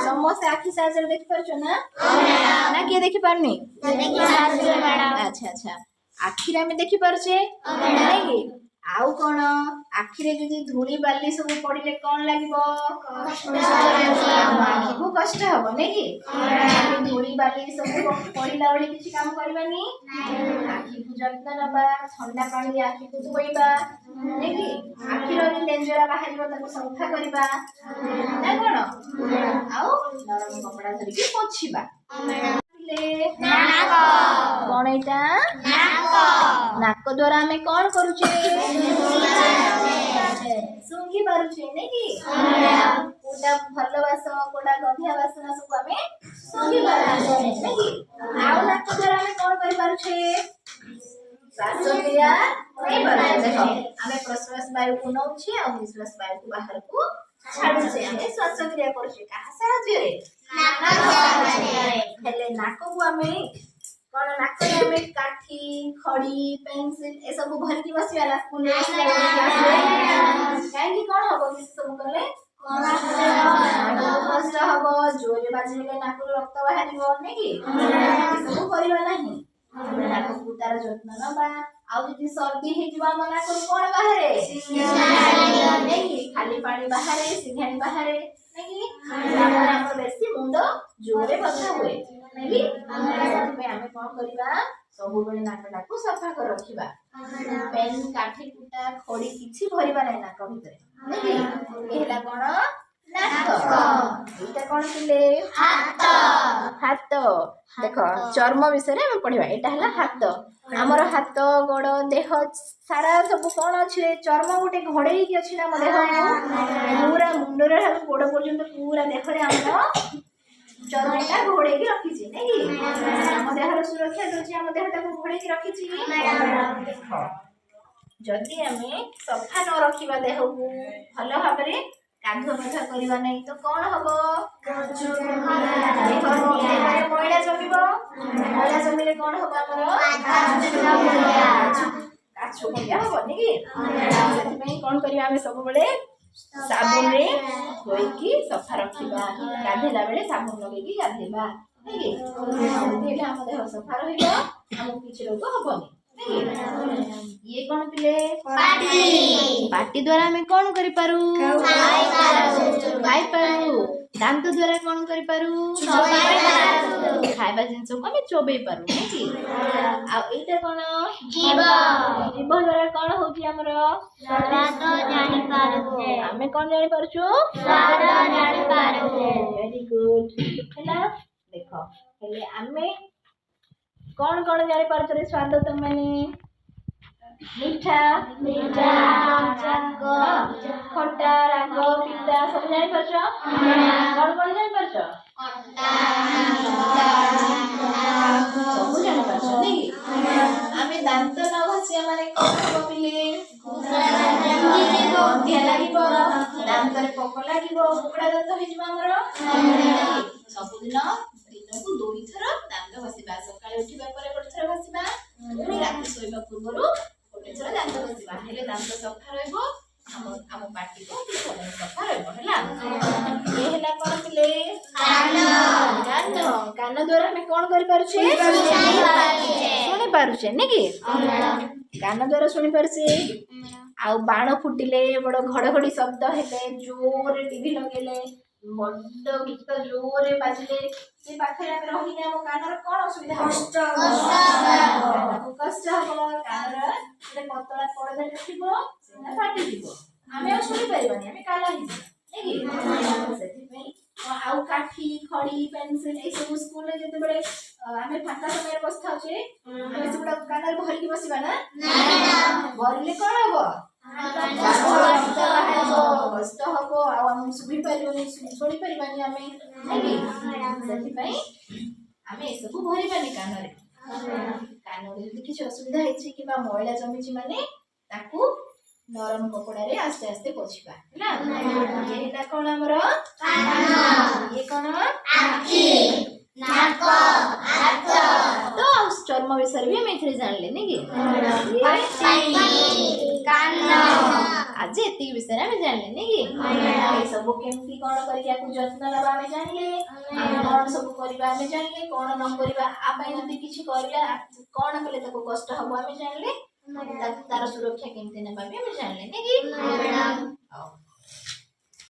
समस्त आखि साहाଯ୍य देखि पारछ ना किए देखि पारनी अच्छा अच्छा आखि रे हमें देखि पारछे नहीं आउ कोन आखि रे जदी धूली बाली सब पड़िले कोन लागिबो आखि को कष्ट हबो नै कि धूली बाली सब पड़िला बडी किछि काम करबानी आखि को जत्न नबा ठंडा पानी आखि को धोइबा नै कि आखि रे लेंजरा बाहरिबो ताको सफा करबा ना कोन आउ नरम कपड़ा धरि के पोछिबा नाक कोन एटा नाक द्वारा हमें कौन करूचे सुंगी पारुचे नै कि कोटा भलो बास कोटा गंधिया बासना सब हमें सुंगी पारुचे नै कि आउ नाक द्वारा हमें कौन करि पारुचे श्वास क्रिया नै पारुचे देखो हमें प्रश्वास वायु को नौछे और निश्वास वायु को बाहर को छाडुचे हमें श्वास क्रिया करछे कहा साहाଯ୍य रे नाक साहाଯ୍य हेले नाक को हमें कोन नाक रे हमें काठी खड़ी पेंसिल ए सब भर की बसिया ला स्कूल रे काहे कि कोन हबो कि सब कले कष्ट हबो जोरे बाजिले नाक रक्त बाहरिबो नै कि सब करिबा नाही नाक पुतार जत्न नबा आउ जदी सर्दी हे जिवा मना को कोन बाहरे नै कि खाली पानी बाहरे सिंघाणी बाहरे नै कि हमर बेसी मुंड जोरे बथा हुए नै कि हमें कोन करिबा सब बेले नाकटा को सफा कर रखिबा पेन काठी कुटा खड़ी किछि भरिबा नै नाक भितरे नै कि एला कोन नाक एटा कोन पिले हाथ देखो चर्म विषय हम पढिबा एटा हला हाथ हमर हाथ गोड़ देह सारा सब कोन अछि चर्म गुटे घड़ेई कि अछि ना देह पूरा मुंड रे गोड़ पर्यंत पूरा देह रे हमर चर्मटा घोड़े की रखी छी नै हम देहर सुरक्षा दोची हम देहटा को घोड़े की रखी छी देखो जदी हमें सफा न रखिबा देह को भलो भाबरे कांध मथा करबा नै तो कोन हबो मैला जमिबो मैला जमिले कोन हबो हमर काछु भलिया हबो नै कि सेति पई कोन करिया हमें सब बेले साबुन रे धोई की सफा रखिबा गाधेला बेले साबुन लगे की गाधेबा नै कि सेति हम देह सफा रहिबो हम किछ रोग हबोनी ये कौन पिले पाटी द्वारा हमें कौन करि पारू खाई पारू दांत द्वारा कौन करि पारू खाइबा जिंस को हमें चोबे पारू नै कि आ एटा कोन जीव जीव द्वारा कौन होची हमर स्वाद जानि पारू हमें कौन जानि पारुछु स्वाद जानि पारू वेरी गुड हैला देखो हेले हमें कौन कौन जानि पारुछ रे स्वाद त माने मीठा मीठा खट्टा राग पिता सब जानि पारुछ कौन कौन जानि पारुछ सब जानि पारुछ नै हमें दांत न घसिया माने कौन हबो पिले गंधिया लागिबो दांत रे पोक लागिबो कुकुड़ा दांत हे जिबा हमर सब दिन को 2 थर दांत घसिबा सकाळे उठिबा परे गोटे थर घसिबा पुनी राति सोइबा पूर्वरु गोटे थर दांत घसिबा हेले दांत सफा रहइबो हम पाटी को सफा रहइबो हैला ए हैला कोन पिले कान द्वारा हमें कोन करि पारुछे सुनि पारुछे नै कि कान द्वारा सुनि पारुछे आउ बाण फुटिले बड़ घड़घड़ी शब्द हेले जोरे टीवी लगेले बड्ड गीत जोरे बाजिले से पाखे हम रहिने हम कानर कोन असुविधा कष्ट हबो कानर से पतला पड़दे देखिबो सेना फाटी दिबो हमें सुनि परिबानी हमें काला हिबो नै कि सेति पई आउ काठी खड़ी पेंसिल ए सब स्कूल रे जते बडे हमें फाटा समय बस्था छे हमें सबडा कानर भरि के बसिबा ना भरिले कोन हबो कष्ट हबो आ हम सुबि परिबानी सुनि परिबानी हमें नै कि सेति पई आमे ए सब भरिबानी कानरे कानरे जदि किछि असुविधा हेछि किबा मैला जमिछि माने ताकू नरम कपड़ा रे आस्ते आस्ते पोछिबा ना ये हेला कोन हमर कान ये कोन आखी नाक हाथ तो चर्म विषय भी हम एथरे जानले ने कि कान आज एति विषय में जानले ने कि ए सब केमती कोन करिया को जत्न लबा में जानले हम कोन सब करिबा में जानले कोन न करिबा आ पई जति किछि करिया कोन कले ताको कष्ट हबो हम जानले तार सुरक्षा केमती नेबा भी हम जानले ने कि